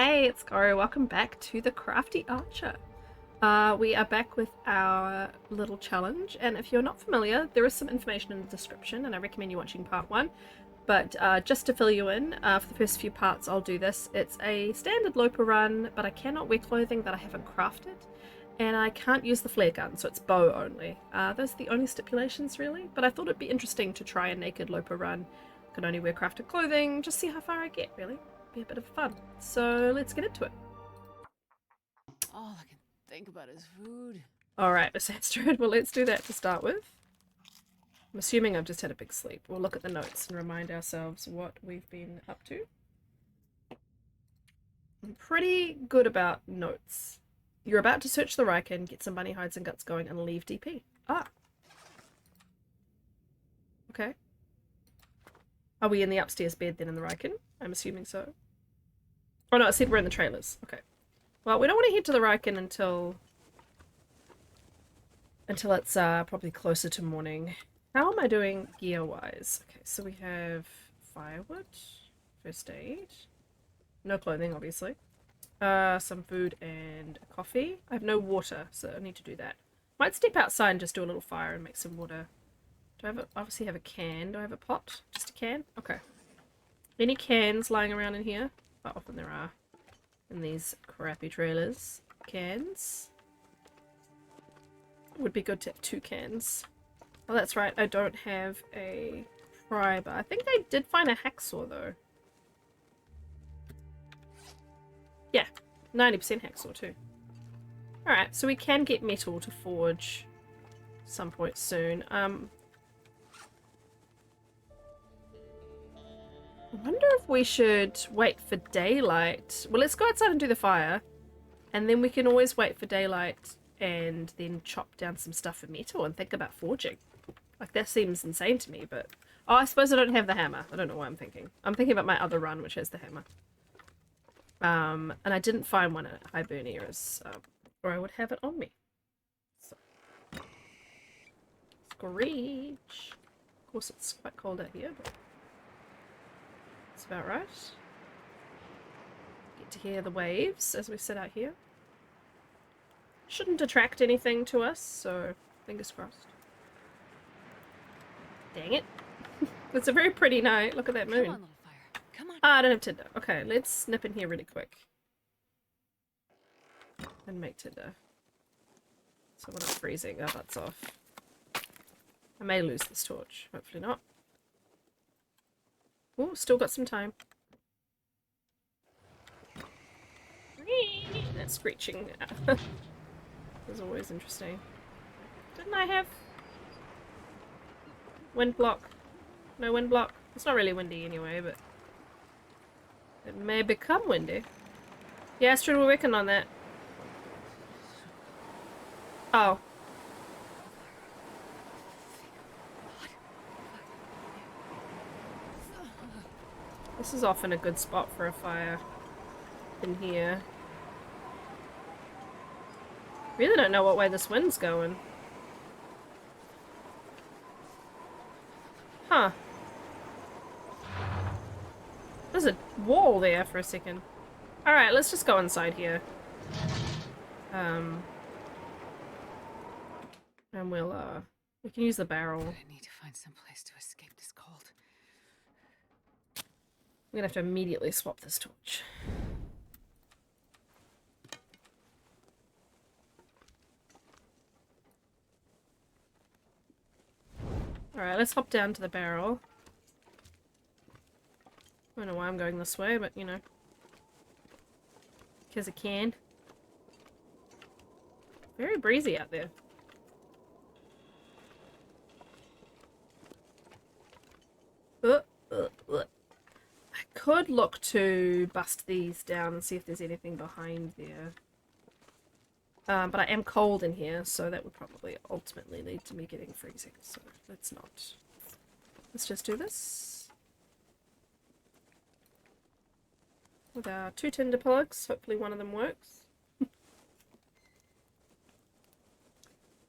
Hey, it's Goro. Welcome back to the Crafty Archer. We are back with our little challenge, and if you're not familiar, there is some information in the description, and I recommend you watching part one. But just to fill you in, for the first few parts I'll do this. It's a standard Loper run, but I cannot wear clothing that I haven't crafted, and I can't use the flare gun, so it's bow only. Those are the only stipulations, really, but I thought it'd be interesting to try a naked Loper run. I can only wear crafted clothing, just see how far I get, really. Be a bit of fun. So let's get into it. All I can think about is food. Alright, Miss Astrid, well let's do that to start with. I'm assuming I've just had a big sleep. We'll look at the notes and remind ourselves what we've been up to. I'm pretty good about notes. You're about to search the Riken, get some bunny hides and guts going, and leave DP. Ah. Okay. Are we in the upstairs bed then in the Riken? I'm assuming so. Oh no, it said we're in the trailers. Okay. Well, we don't want to head to the Riken until it's probably closer to morning. How am I doing gear-wise? Okay, so we have firewood, first aid, no clothing, obviously. Some food and coffee. I have no water, so I need to do that. Might step outside and just do a little fire and make some water. Do I have obviously have a can? Do I have a pot? Just a can? Okay. Any cans lying around in here? Quite often there are in these crappy trailers. Cans. Would be good to have 2 cans. Oh, that's right. I don't have a pry bar. I think I did find a hacksaw, though. Yeah, 90% hacksaw, too. Alright, so we can get metal to forge some point soon. I wonder if we should wait for daylight. Well, let's go outside and do the fire. And then we can always wait for daylight and then chop down some stuff for metal and think about forging. Like, that seems insane to me, but... Oh, I suppose I don't have the hammer. I don't know what I'm thinking. I'm thinking about my other run, which has the hammer. And I didn't find one at Hibernia's, or I would have it on me. So. Screech! Of course, it's quite cold out here, but... That's about right. Get to hear the waves as we sit out here. Shouldn't attract anything to us, so fingers crossed. Dang it. It's a very pretty night. Look at that moon. Come on, little fire. Come on. Ah, I don't have tinder. Okay, let's snip in here really quick. And make tinder. So we're not freezing our butts off. I may lose this torch. Hopefully not. Oh, still got some time. That screeching is always interesting. Didn't I have wind block? No wind block. It's not really windy anyway, but it may become windy. Yeah, Astrid, we're working on that. Oh. This is often a good spot for a fire in here. Really don't know what way this wind's going. Huh. There's a wall there for a second. Alright, let's just go inside here. And we'll, we can use the barrel. I need to find some place to escape this cold. I'm gonna have to immediately swap this torch. Alright, let's hop down to the barrel. I don't know why I'm going this way, but you know. Because I can. Very breezy out there. I could look to bust these down and see if there's anything behind there. But I am cold in here, so that would probably ultimately lead to me getting freezing, so let's not. Let's just do this. With our 2 tinder plugs, hopefully one of them works.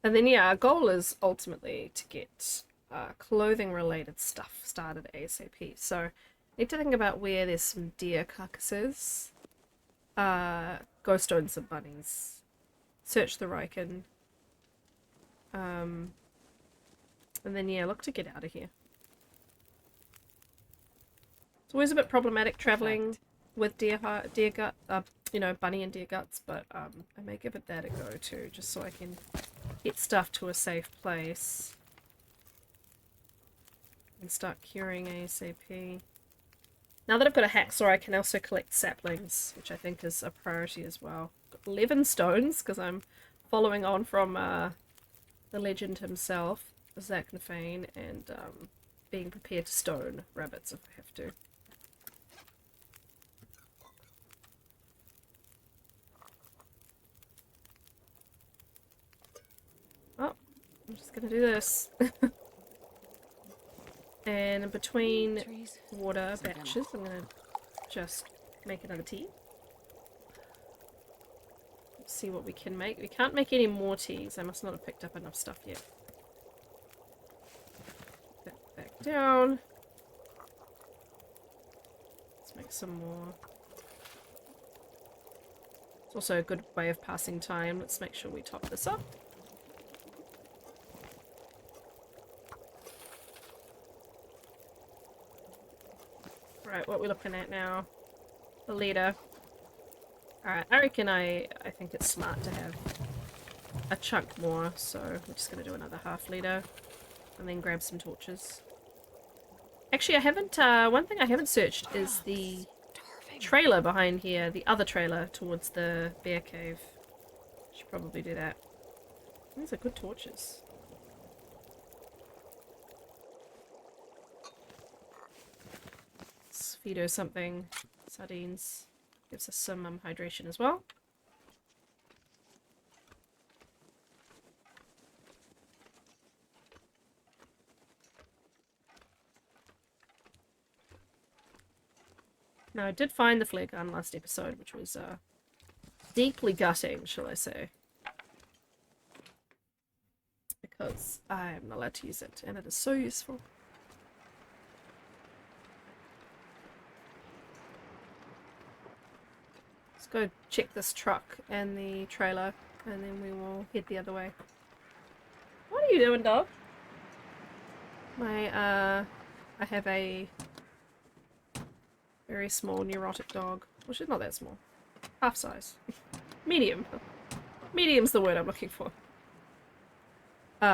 And then yeah, our goal is ultimately to get clothing related stuff started ASAP, so need to think about where there's some deer carcasses. go stone some bunnies, search the Riken, and then yeah, look to get out of here. It's always a bit problematic traveling with deer gut, you know, bunny and deer guts, but I may give it that a go too, just so I can get stuff to a safe place and start curing ASAP. Now that I've got a hacksaw, I can also collect saplings, which I think is a priority as well. Got 11 stones, because I'm following on from the legend himself, Zach Nafane, and being prepared to stone rabbits if I have to. Oh, I'm just gonna do this. And in between water batches, I'm gonna just make another tea. Let's see what we can make. We can't make any more teas. I must not have picked up enough stuff yet. Put that back down. Let's make some more. It's also a good way of passing time. Let's make sure we top this up. Right, what we're looking at now. The leader. Alright, I reckon I think it's smart to have a chunk more, so we're just going to do another half liter and then grab some torches. Actually, I haven't, one thing I haven't searched is the trailer behind here, the other trailer towards the bear cave. Should probably do that. These are good torches. Let's feed her something. Sardines. Gives us some hydration as well. Now, I did find the flare gun last episode, which was deeply gutting, shall I say. Because I'm not allowed to use it, and it is so useful. Let's go check this truck and the trailer, and then we will head the other way. What are you doing, dog? I have a very small neurotic dog. Well, she's not that small. Half size. Medium. Medium's the word I'm looking for.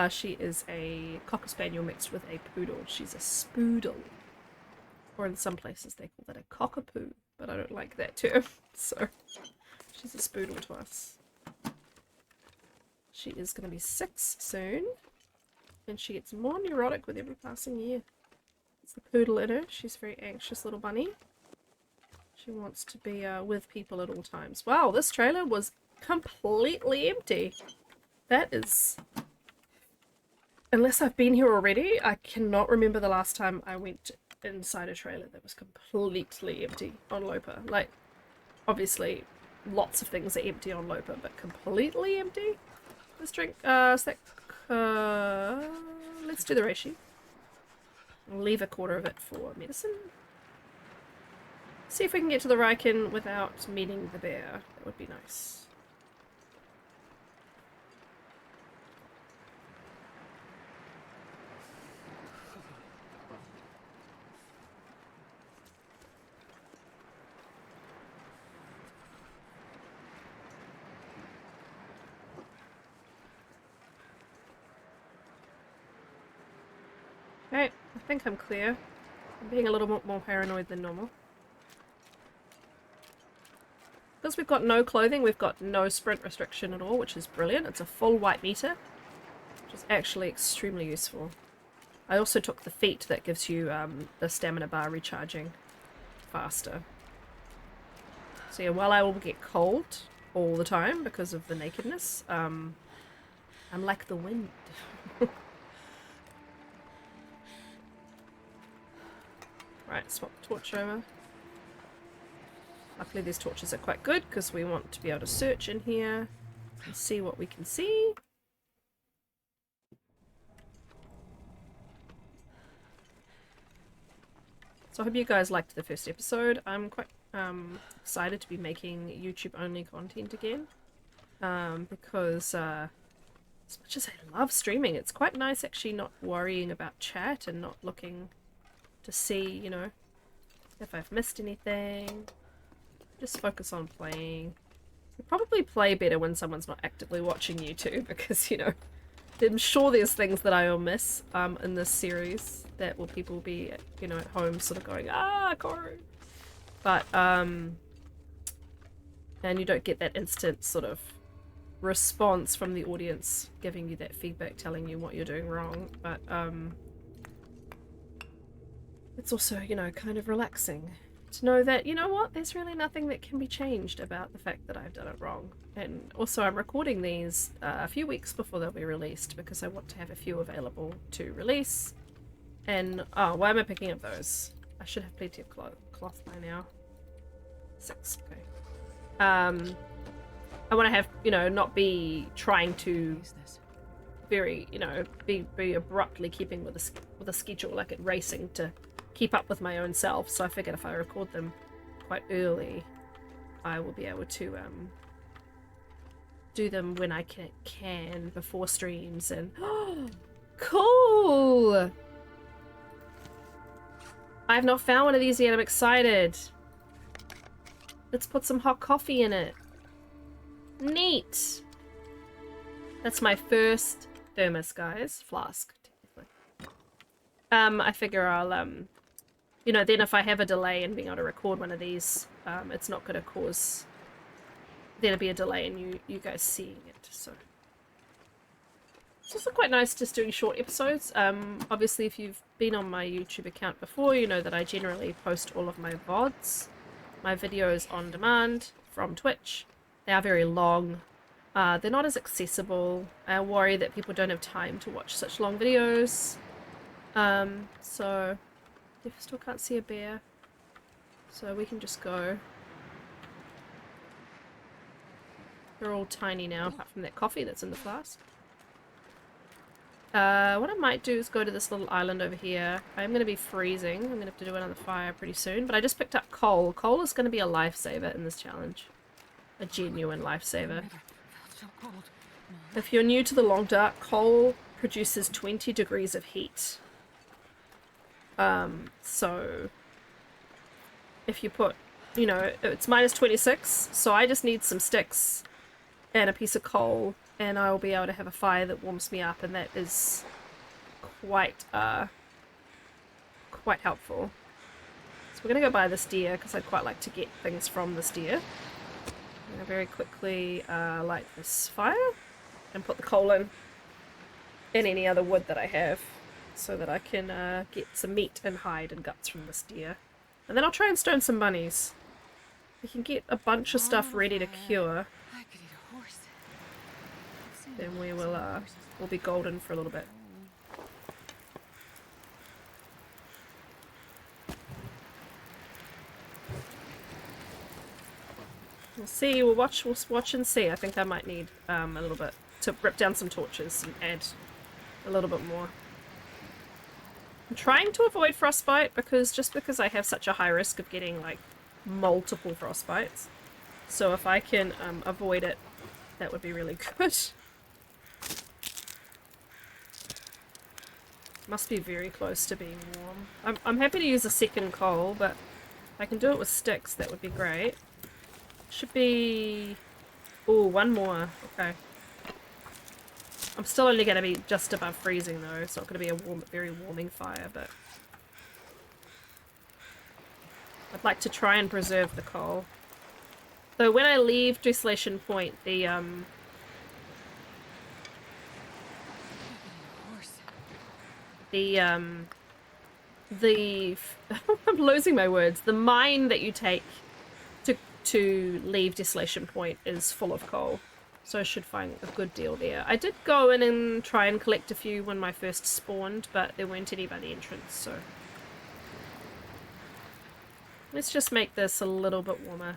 She is a Cocker Spaniel mixed with a poodle. She's a spoodle. Or in some places they call that a cockapoo, but I don't like that term. So, she's a spoodle to us. She is going to be 6 soon. And she gets more neurotic with every passing year. It's the poodle in her. She's a very anxious little bunny. She wants to be with people at all times. Wow, this trailer was completely empty. That is... Unless I've been here already, I cannot remember the last time I went inside a trailer that was completely empty on Lopa. Like, obviously, lots of things are empty on Lopa, but completely empty? Let's drink, let's do the reishi. I'll leave a quarter of it for medicine. See if we can get to the Riken without meeting the bear. That would be nice. Okay, I think I'm clear. I'm being a little bit more paranoid than normal. Because we've got no clothing, we've got no sprint restriction at all, which is brilliant. It's a full white meter, which is actually extremely useful. I also took the feat that gives you the stamina bar recharging faster. So yeah, while I will get cold all the time because of the nakedness, I'm like the wind. Right, swap the torch over. Luckily these torches are quite good because we want to be able to search in here and see what we can see. So I hope you guys liked the first episode. I'm excited to be making YouTube only content again. Because as much as I love streaming, it's quite nice actually not worrying about chat and not looking to see, you know, if I've missed anything. Just focus on playing. You probably play better when someone's not actively watching you too, because, you know, I'm sure there's things that I will miss in this series that will people be, you know, at home sort of going, ah, Koru. But, and you don't get that instant sort of response from the audience giving you that feedback telling you what you're doing wrong. But, it's also, you know, kind of relaxing to know that, you know what, there's really nothing that can be changed about the fact that I've done it wrong. And also I'm recording these a few weeks before they'll be released because I want to have a few available to release. And, oh, why am I picking up those? I should have plenty of cloth by now. 6, okay. I want to have, you know, not be trying to very, you know, be abruptly keeping with a schedule, like it racing to keep up with my own self. So I figured if I record them quite early, I will be able to do them when I can before streams. And cool! I have not found one of these yet. I'm excited. Let's put some hot coffee in it. Neat. That's my first thermos, guys. Flask, technically. I figure I'll, you know, then if I have a delay in being able to record one of these, it's not going to cause there to be a delay in you guys seeing it, so. It's also quite nice just doing short episodes. Obviously, if you've been on my YouTube account before, you know that I generally post all of my VODs, my videos on demand from Twitch. They are very long. They're not as accessible. I worry that people don't have time to watch such long videos. So you still can't see a bear. So we can just go. They're all tiny now, apart from that coffee that's in the flask. What I might do is go to this little island over here. I'm going to be freezing. I'm going to have to do another fire pretty soon. But I just picked up coal. Coal is going to be a lifesaver in this challenge. A genuine lifesaver. If you're new to the Long Dark, coal produces 20 degrees of heat. So if you put, you know, it's minus 26, so I just need some sticks and a piece of coal, and I'll be able to have a fire that warms me up, and that is quite helpful. So we're gonna go buy this deer because I'd quite like to get things from this deer. I'm gonna very quickly light this fire and put the coal in and any other wood that I have so that I can get some meat and hide and guts from this deer. And then I'll try and stone some bunnies. We can get a bunch of stuff ready to cure. I could eat a horse. Then we will we'll be golden for a little bit. We'll see, we'll watch and see. I think I might need a little bit to rip down some torches and add a little bit more. I'm trying to avoid frostbite because I have such a high risk of getting like multiple frostbites. So if I can avoid it, that would be really good. Must be very close to being warm. I'm happy to use a second coal, but if I can do it with sticks, that would be great. Should be... oh, one more. Okay. I'm still only going to be just above freezing though. It's not going to be a very warming fire, but... I'd like to try and preserve the coal. Though when I leave Desolation Point, I'm losing my words. The mine that you take to leave Desolation Point is full of coal, so I should find a good deal there. I did go in and try and collect a few when I first spawned, but there weren't any by the entrance, so... Let's just make this a little bit warmer.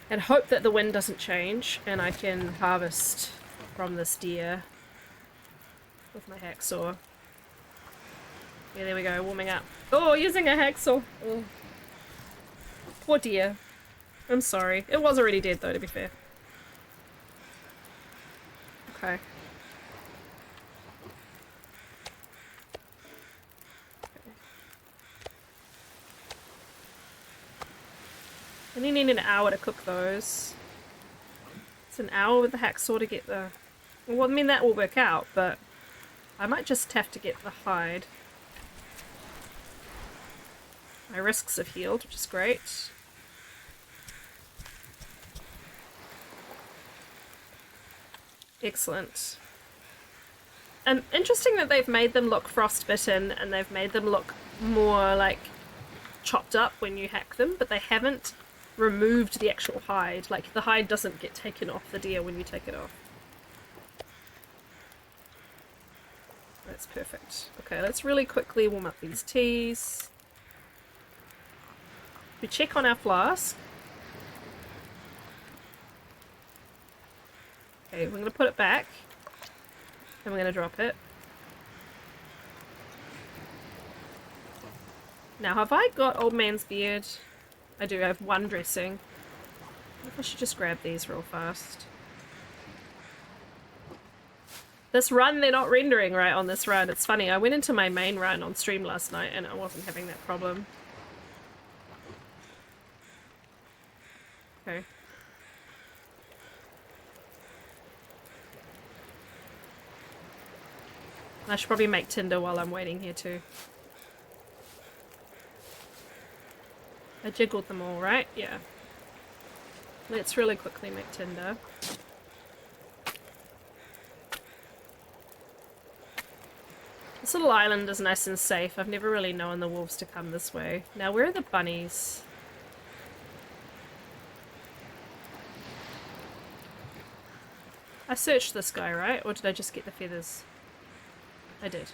And hope that the wind doesn't change, and I can harvest from this deer with my hacksaw. Yeah, there we go, warming up. Oh, using a hacksaw. Oh. Poor dear. I'm sorry. It was already dead though, to be fair. Okay. I only need an hour to cook those. It's an hour with the hacksaw to get the... Well, I mean, that will work out, but I might just have to get the hide. My risks have healed, which is great. Excellent. Interesting that they've made them look frostbitten and they've made them look more like chopped up when you hack them, but they haven't removed the actual hide. Like, the hide doesn't get taken off the deer when you take it off. That's perfect. Okay, let's really quickly warm up these teas. We check on our flask. Okay, we're going to put it back. And we're going to drop it. Now, have I got Old Man's Beard? I do, I have one dressing. I think I should just grab these real fast. This run, they're not rendering right on this run. It's funny, I went into my main run on stream last night and I wasn't having that problem. Okay. I should probably make tinder while I'm waiting here too. I jiggled them all, right? Yeah. Let's really quickly make tinder. This little island is nice and safe. I've never really known the wolves to come this way. Now, where are the bunnies? I searched this guy, right? Or did I just get the feathers? I did.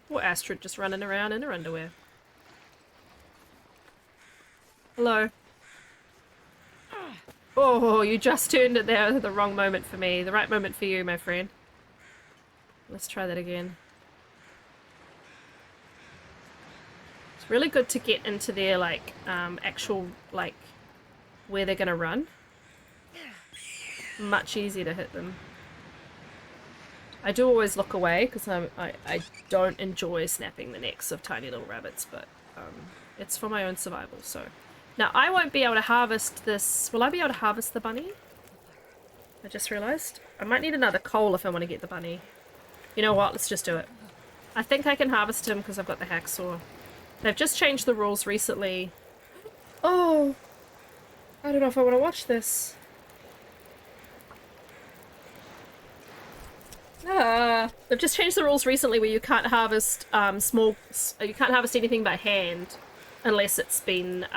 Or Astrid just running around in her underwear. Hello. Oh, you just turned it there at the wrong moment for me. The right moment for you, my friend. Let's try that again. It's really good to get into their, like, actual, like, where they're gonna run. Much easier to hit them. I do always look away because I don't enjoy snapping the necks of tiny little rabbits, but it's for my own survival, so. Now, I won't be able to harvest this. Will I be able to harvest the bunny? I just realised. I might need another coal if I want to get the bunny. You know what? Let's just do it. I think I can harvest him because I've got the hacksaw. They've just changed the rules recently. Oh! I don't know if I want to watch this. They've just changed the rules recently where you can't harvest you can't harvest anything by hand unless it's been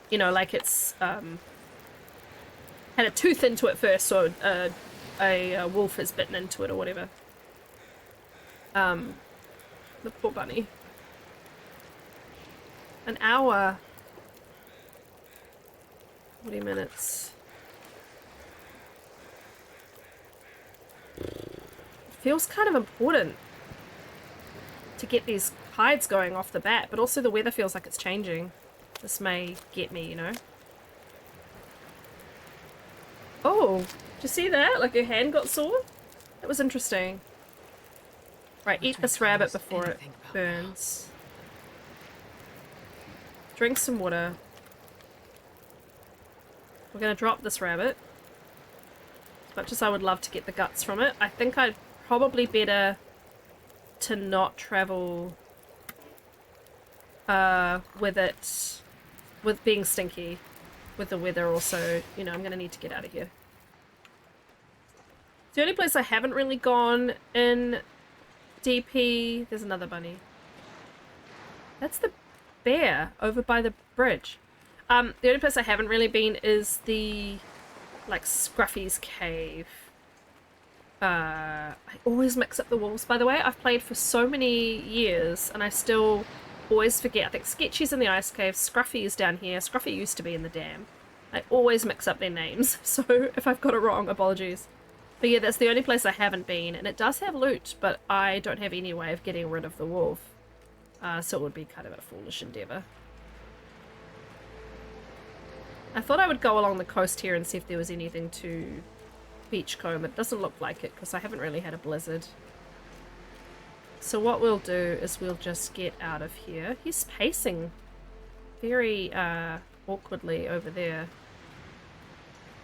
you know, like it's had a tooth into it first, or a wolf has bitten into it or whatever. The poor bunny. An hour. 40 minutes. Feels kind of important to get these hides going off the bat, but also the weather feels like it's changing. This may get me, you know. Oh, did you see that? Like your hand got sore? That was interesting. Right, eat this rabbit before it burns. Drink some water. We're gonna drop this rabbit. As much as I would love to get the guts from it, I think I'd probably better to not travel with it, with being stinky, with the weather also. You know, I'm gonna need to get out of here. The only place I haven't really gone in DP, there's another bunny. That's the bear over by the bridge. The only place I haven't really been is the, like, Scruffy's cave. I always mix up the wolves, by the way. I've played for so many years and I still always forget. I think Sketchy's in the ice cave, Scruffy is down here. Scruffy used to be in the dam. I always mix up their names, so if I've got it wrong, apologies. But yeah, that's the only place I haven't been, and it does have loot, but I don't have any way of getting rid of the wolf. So it would be kind of a foolish endeavor. I thought I would go along the coast here and see if there was anything to Beachcomb. It doesn't look like it because I haven't really had a blizzard. So what we'll do is we'll just get out of here. He's pacing very awkwardly over there.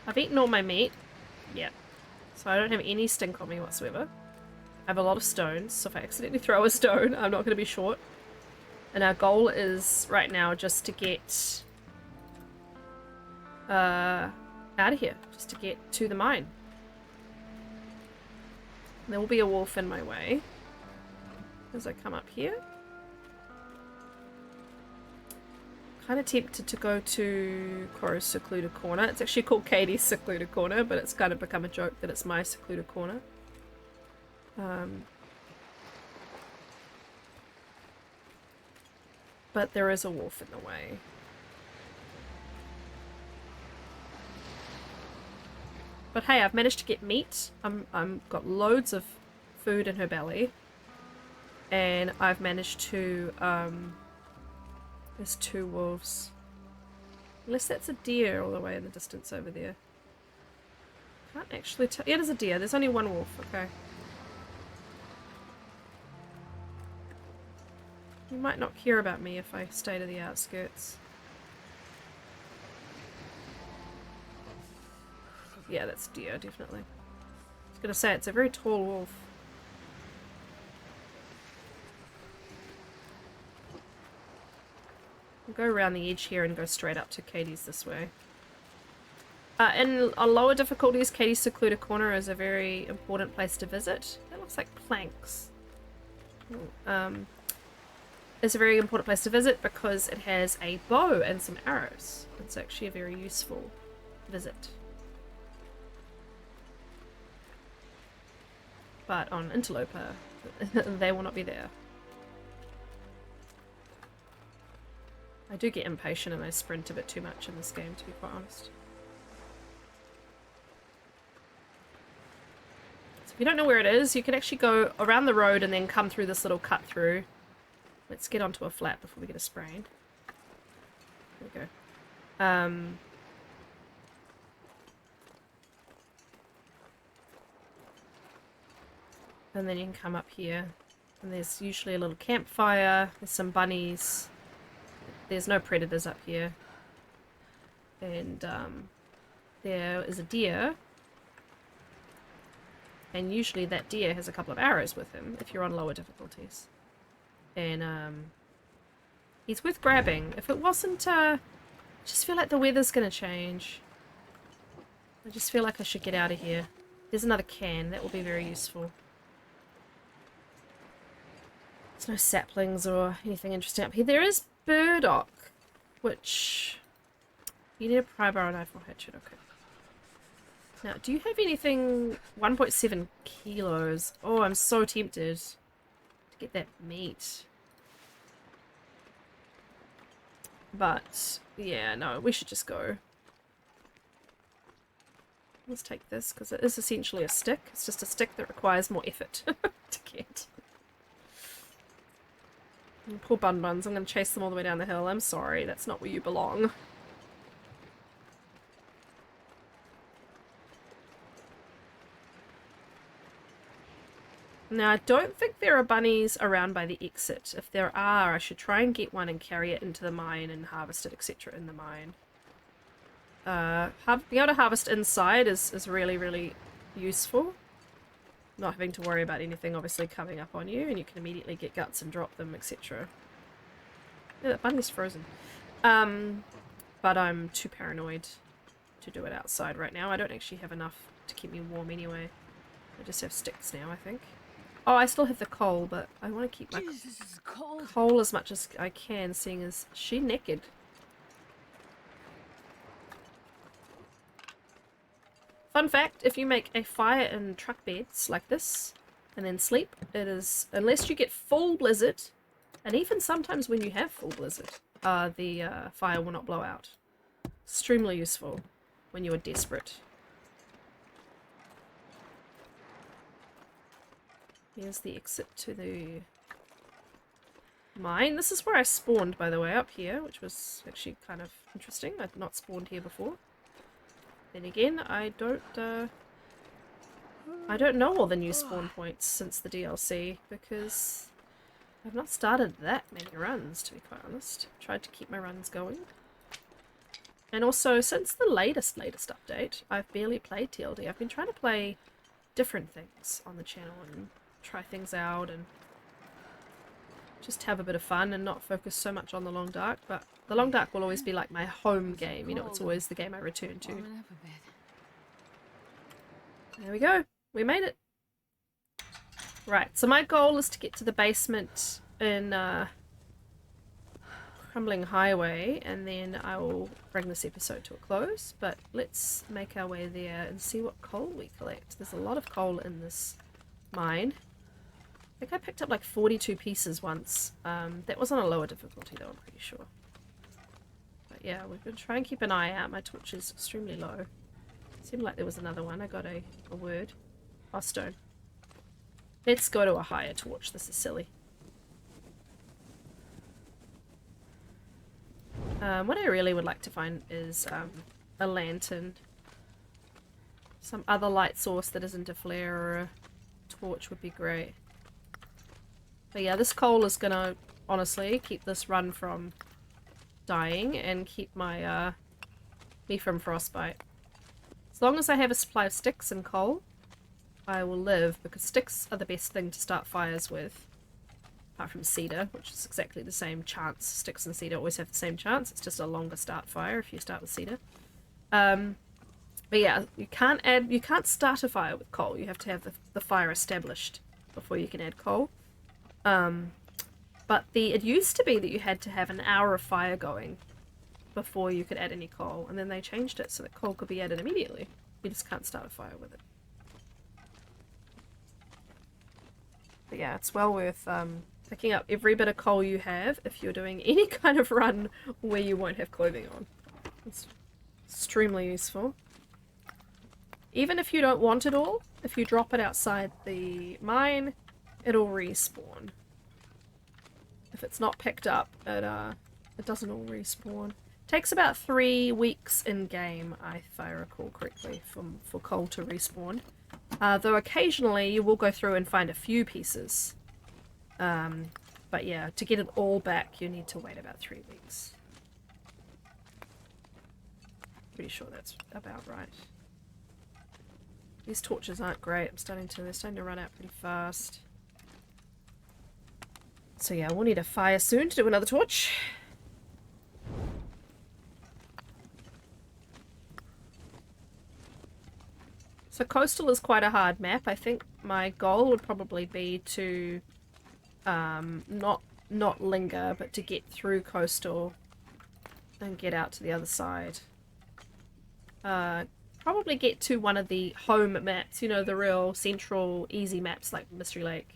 I've eaten all my meat. Yep. So I don't have any stink on me whatsoever. I have a lot of stones, so if I accidentally throw a stone, I'm not going to be short. And our goal is right now just to get out of here, just to get to the mine. There will be a wolf in my way as I come up here. Kind of tempted to go to Cora's secluded corner. It's actually called Katie's secluded corner, but it's kind of become a joke that it's my secluded corner. But there is a wolf in the way. But hey, I've managed to get meat. I'm got loads of food in her belly. And I've managed to, there's 2 wolves. Unless that's a deer all the way in the distance over there. Can't actually tell. Yeah, there's a deer. There's only 1 wolf. Okay. You might not care about me if I stay to the outskirts. Yeah, that's deer, definitely. I was gonna say, it's a very tall wolf. We'll go around the edge here and go straight up to Katie's this way. In lower difficulties, Katie's secluded corner is a very important place to visit. That looks like planks. It's a very important place to visit because it has a bow and some arrows. It's actually a very useful visit. But on Interloper, they will not be there. I do get impatient and I sprint a bit too much in this game, to be quite honest. So if you don't know where it is, you can actually go around the road and then come through this little cut through. Let's get onto a flat before we get a sprain. There we go. And then you can come up here. And there's usually a little campfire. There's some bunnies. There's no predators up here. And there is a deer. And usually that deer has a couple of arrows with him if you're on lower difficulties. And he's worth grabbing. If it wasn't, I just feel like the weather's gonna change. I just feel like I should get out of here. There's another can. That will be very useful. There's no saplings or anything interesting up here. There is burdock, which you need a pry bar and knife or hatchet. Okay. Now, do you have anything 1.7 kilos? Oh, I'm so tempted to get that meat. But, yeah, no, we should just go. Let's take this, because it is essentially a stick. It's just a stick that requires more effort to get. And poor bun buns, I'm going to chase them all the way down the hill. I'm sorry, that's not where you belong. Now, I don't think there are bunnies around by the exit. If there are, I should try and get one and carry it into the mine and harvest it, etc. in the mine. Being able to harvest inside is really, really useful. Not having to worry about anything obviously coming up on you, and you can immediately get guts and drop them, etc. Yeah, that bunny's frozen. But I'm too paranoid to do it outside right now. I don't actually have enough to keep me warm anyway. I just have sticks now, I think. Oh, I still have the coal, but I want to keep my coal as much as I can, seeing as she naked. Fun fact, if you make a fire in truck beds like this, and then sleep, it is, unless you get full blizzard, and even sometimes when you have full blizzard, the fire will not blow out. Extremely useful when you are desperate. Here's the exit to the mine. This is where I spawned, by the way, up here, which was actually kind of interesting. I'd not spawned here before. Then again, I don't know all the new spawn points since the DLC, because I've not started that many runs, to be quite honest. Tried to keep my runs going. And also, since the latest update, I've barely played TLD. I've been trying to play different things on the channel and try things out and just have a bit of fun and not focus so much on the Long Dark. But the Long Dark will always be like my home game, you know, it's always the game I return to. There we go. We made it. Right, so my goal is to get to the basement in Crumbling Highway, and then I will bring this episode to a close. But let's make our way there and see what coal we collect. There's a lot of coal in this mine. I think I picked up like 42 pieces once. That was on a lower difficulty though, I'm pretty sure. But yeah, we're going to try and keep an eye out. My torch is extremely low. Seemed like there was another one. I got a word. Oh, stone. Let's go to a higher torch. This is silly. What I really would like to find is a lantern. Some other light source that isn't a flare or a torch would be great. But yeah, this coal is gonna, honestly, keep this run from dying and keep my me from frostbite. As long as I have a supply of sticks and coal, I will live, because sticks are the best thing to start fires with. Apart from cedar, which is exactly the same chance. Sticks and cedar always have the same chance. It's just a longer start fire if you start with cedar. But yeah, you can't start a fire with coal. You have to have the fire established before you can add coal. But it used to be that you had to have an hour of fire going before you could add any coal, and then they changed it so that coal could be added immediately. You just can't start a fire with it. But yeah, it's well worth picking up every bit of coal you have if you're doing any kind of run where you won't have clothing on. It's extremely useful. Even if you don't want it all, if you drop it outside the mine, it'll respawn. If it's not picked up, it doesn't all respawn. Takes about 3 weeks in game, if I recall correctly, for coal to respawn. Though occasionally you will go through and find a few pieces. But yeah, to get it all back, you need to wait about 3 weeks. Pretty sure that's about right. These torches aren't great. They're starting to run out pretty fast. So yeah, we'll need a fire soon to do another torch. So coastal is quite a hard map. I think my goal would probably be to not linger, but to get through coastal and get out to the other side. Probably get to one of the home maps, you know, the real central easy maps like Mystery Lake,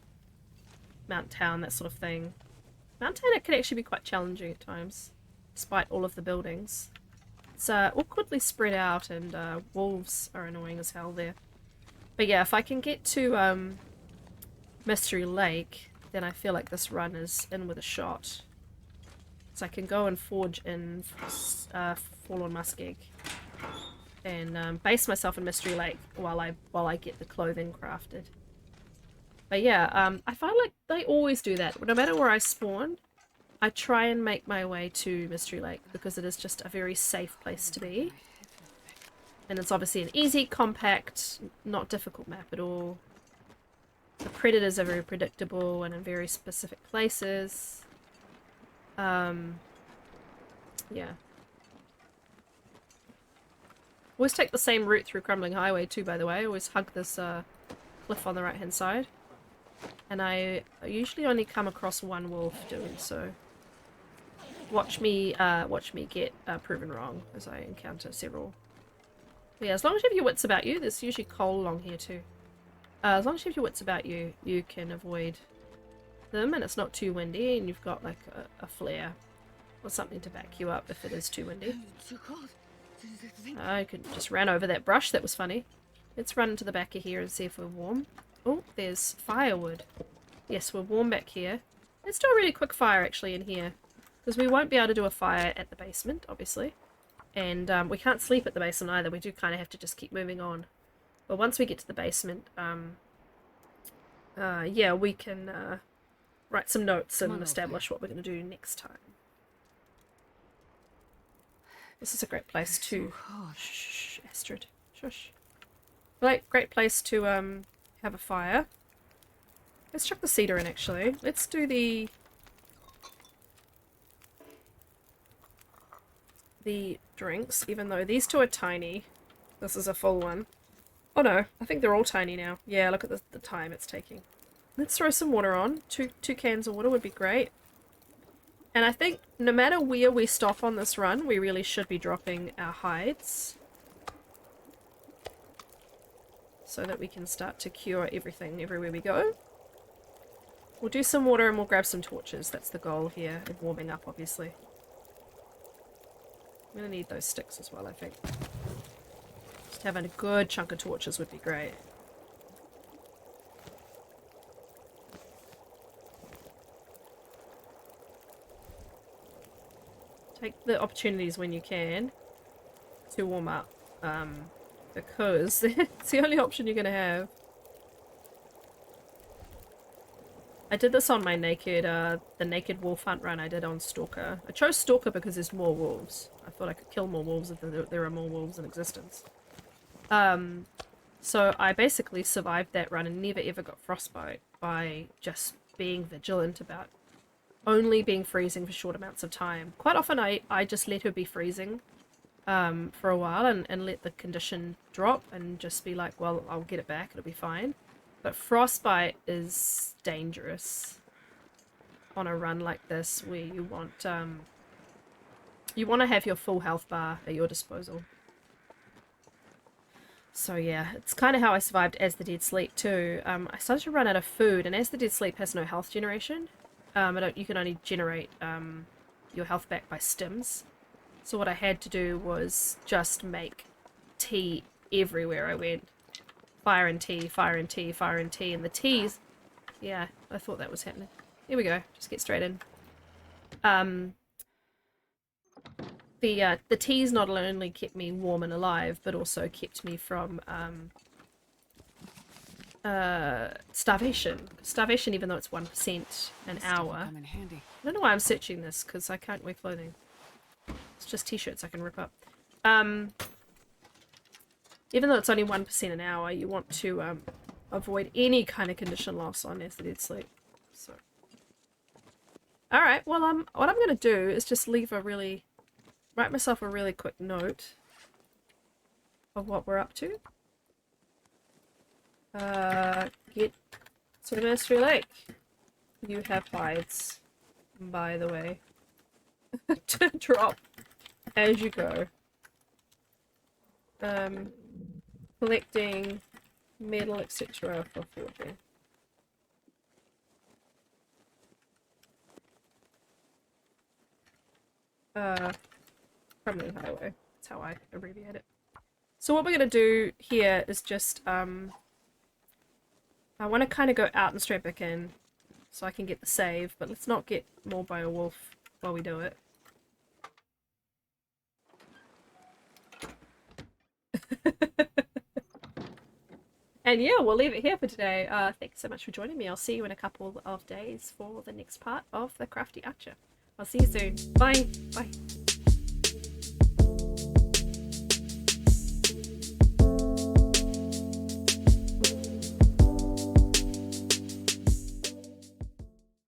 Mount Town, that sort of thing. Mount Town, it can actually be quite challenging at times, despite all of the buildings. It's awkwardly spread out, and wolves are annoying as hell there. But yeah, if I can get to Mystery Lake, then I feel like this run is in with a shot. So I can go and forge in Fallen Muskeg and base myself in Mystery Lake while I get the clothing crafted. But yeah, I find like they always do that. No matter where I spawn, I try and make my way to Mystery Lake because it is just a very safe place to be. And it's obviously an easy, compact, not difficult map at all. The predators are very predictable and in very specific places. Yeah. Always take the same route through Crumbling Highway too, by the way. I always hug this cliff on the right hand side. And I usually only come across one wolf doing so. Watch me get proven wrong as I encounter several. But yeah, as long as you have your wits about you, there's usually coal along here too. As long as you have your wits about you, you can avoid them and it's not too windy and you've got like a flare or something to back you up if it is too windy. I could just ran over that brush, that was funny. Let's run to the back of here and see if we're warm. Oh, there's firewood. Yes, we're warm back here. Let's do a really quick fire actually in here. Because we won't be able to do a fire at the basement, obviously. And we can't sleep at the basement either. We do kind of have to just keep moving on. But once we get to the basement, yeah, we can write some notes and establish what we're going to do next time. This is a great place to... Shh, Astrid. Shush. Great place to have a fire. Let's chuck the cedar in, actually. Let's do the drinks, even though these two are tiny. This is a full one. Oh no, I think they're all tiny now. Yeah, look at the time it's taking. Let's throw some water on. Two cans of water would be great. And I think no matter where we stop on this run, we really should be dropping our hides. So that we can start to cure everything everywhere we go. We'll do some water and we'll grab some torches. That's the goal here, of warming up, obviously. I'm going to need those sticks as well, I think. Just having a good chunk of torches would be great. Take the opportunities when you can to warm up, because it's the only option you're going to have. I did this on my the naked wolf hunt run I did on Stalker. I chose Stalker because there's more wolves. I thought I could kill more wolves if there are more wolves in existence. So I basically survived that run and never ever got frostbite by just being vigilant about only being freezing for short amounts of time. Quite often I just let her be freezing for a while and let the condition drop and just be like, well, I'll get it back, it'll be fine. But frostbite is dangerous on a run like this where you want to have your full health bar at your disposal. So yeah, it's kind of how I survived As the Dead Sleep too. I started to run out of food, and As the Dead Sleep has no health generation. You can only generate your health back by stims. So what I had to do was just make tea everywhere I went. Fire and tea, fire and tea, fire and tea, and the teas... Yeah, I thought that was happening. Here we go, just get straight in. The teas not only kept me warm and alive, but also kept me from starvation. Starvation, even though it's 1% an hour. I don't know why I'm searching this, because I can't wear clothing. It's just t-shirts I can rip up. Even though it's only 1% an hour, you want to avoid any kind of condition loss on As the Dead Sleep. So, alright, well, what I'm going to do is just write myself a really quick note of what we're up to. Get to the Mystery Lake. You have hides, by the way, to drop as you go. Collecting metal, etc. for forging. Kremlin Highway. That's how I abbreviate it. So what we're going to do here is just, I want to kind of go out and straight back in so I can get the save, but let's not get mauled by a wolf while we do it. And yeah, we'll leave it here for today. Thanks so much for joining me. I'll see you in a couple of days for the next part of the Crafty Archer. I'll see you soon. Bye. Bye.